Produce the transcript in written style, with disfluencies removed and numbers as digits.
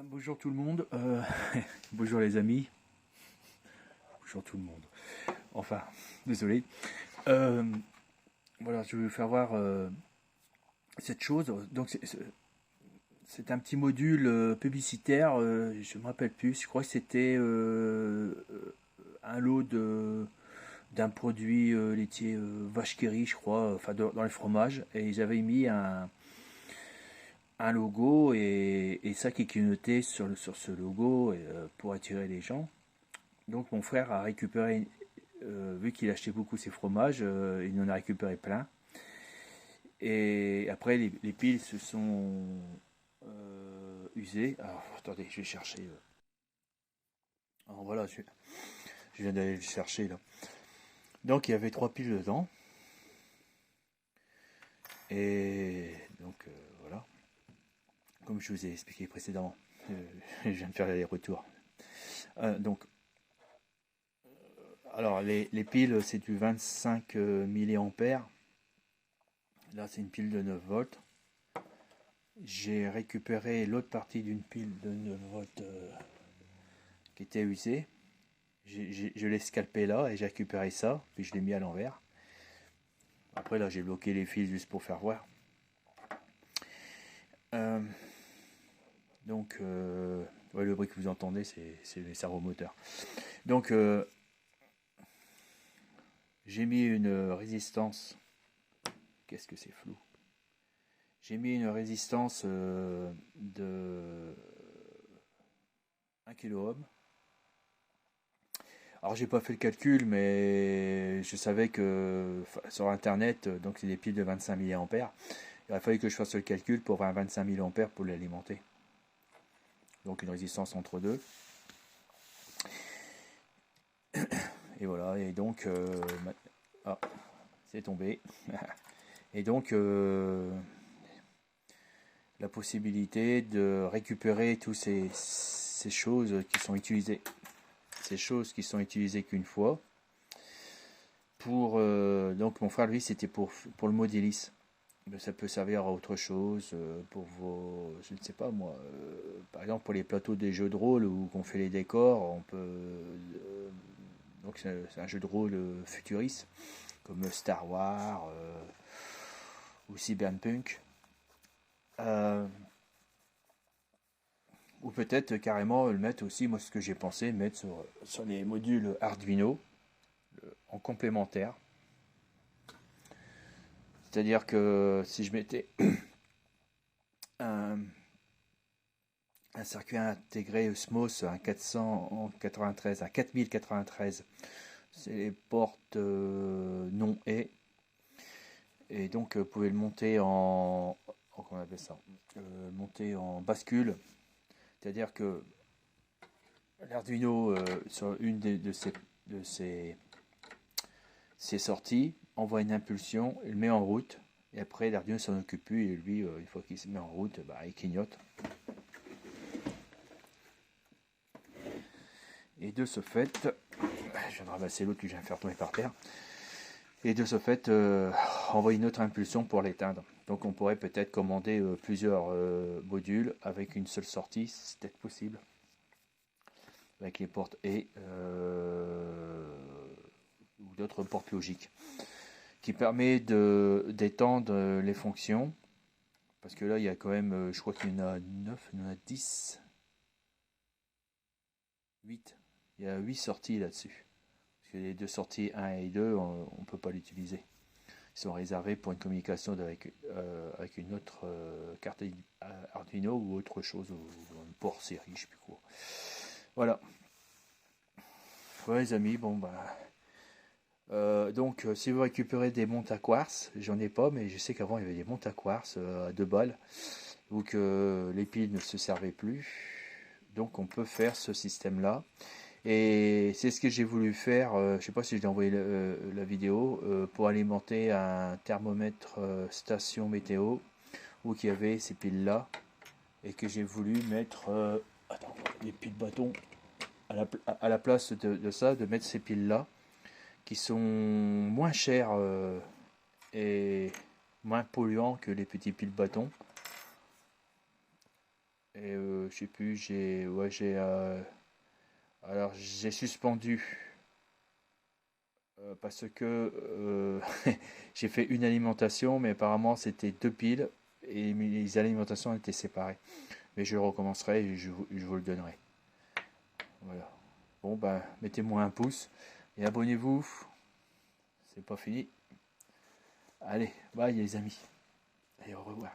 Bonjour tout le monde, bonjour les amis, bonjour tout le monde. Enfin, désolé. Euh, voilà, je vais vous faire voir cette chose. Donc c'est un petit module publicitaire. Je me rappelle plus. Je crois que c'était un lot de d'un produit laitier vache qui rit, je crois, enfin dans les fromages. Et j'avais mis un logo et ça qui est noté sur ce logo pour attirer les gens. Donc mon frère a récupéré, vu qu'il achetait beaucoup ses fromages, il en a récupéré plein. Et après les piles se sont usées. Alors attendez, je vais chercher. Alors voilà, je viens d'aller le chercher là. Donc il y avait trois piles dedans. Et donc voilà, comme je vous ai expliqué précédemment, je viens de faire les retours. Donc alors les piles c'est du 25 milliampères. Là c'est une pile de 9 volts. J'ai récupéré l'autre partie d'une pile de 9 volts qui était usée. Je l'ai scalpé là et j'ai récupéré ça, puis je l'ai mis à l'envers. Après là j'ai bloqué les fils juste pour faire voir. Euh, donc ouais, le bruit que vous entendez c'est les servomoteurs. Donc j'ai mis une résistance. Qu'est-ce que c'est flou. J'ai mis une résistance de 1 kilo ohm. Alors j'ai pas fait le calcul, mais je savais que sur internet, donc c'est des piles de 25 milliampères. Il aurait fallu que je fasse le calcul pour avoir 25 milliampères pour l'alimenter. Donc une résistance entre deux. Et voilà, et donc ah, c'est tombé. Et donc la possibilité de récupérer toutes ces choses qui sont utilisées. Ces choses qui sont utilisées qu'une fois. Pour donc mon frère lui c'était pour le modélis. Ça peut servir à autre chose pour vos, je ne sais pas moi, par exemple pour les plateaux des jeux de rôle où on fait les décors, on peut donc c'est un jeu de rôle futuriste comme Star Wars ou Cyberpunk. Euh, ou peut-être carrément le mettre aussi, moi ce que j'ai pensé, mettre sur les modules Arduino en complémentaire. C'est-à-dire que si je mettais un, un circuit intégré Osmos, un 493, un 4093, c'est les portes non et donc vous pouvez le monter comment on appelle ça, monter en bascule, c'est-à-dire que l'Arduino sur une de ses sorties envoie une impulsion, il le met en route et après l'Arduino s'en occupe plus et lui une fois qu'il se met en route, bah, il clignote. Et de ce fait, je viens de ramasser l'autre que je viens de faire tomber par terre. Et de ce fait, envoyer une autre impulsion pour l'éteindre. Donc on pourrait peut-être commander plusieurs modules avec une seule sortie, c'est peut-être possible. Avec les portes et ou d'autres portes logiques. Qui permet d'étendre les fonctions. Parce que là, il y a quand même, je crois qu'il y en a 9, il y en a 10, 8. Il y a 8 sorties là-dessus. Parce que les deux sorties 1 et 2, on ne peut pas l'utiliser. Ils sont réservés pour une communication avec une autre carte Arduino ou autre chose, ou un port série, je ne sais plus quoi. Voilà. Ouais, les amis, bon, bah. Donc, si vous récupérez des montes à quartz, j'en ai pas, mais je sais qu'avant il y avait des montes à quartz à 2 balles, ou que les piles ne se servaient plus. Donc, on peut faire ce système-là. Et c'est ce que j'ai voulu faire, je ne sais pas si je l'ai envoyé la vidéo, pour alimenter un thermomètre station météo, où il y avait ces piles-là, et que j'ai voulu mettre des piles bâtons à la place de ça, de mettre ces piles-là, qui sont moins chères et moins polluants que les petits piles bâtons. Et je sais plus, alors j'ai suspendu parce que j'ai fait une alimentation, mais apparemment c'était deux piles et les alimentations étaient séparées. Mais je recommencerai et je vous le donnerai. Voilà. Bon, ben, mettez-moi un pouce et abonnez-vous. C'est pas fini. Allez, bye les amis. Et au revoir.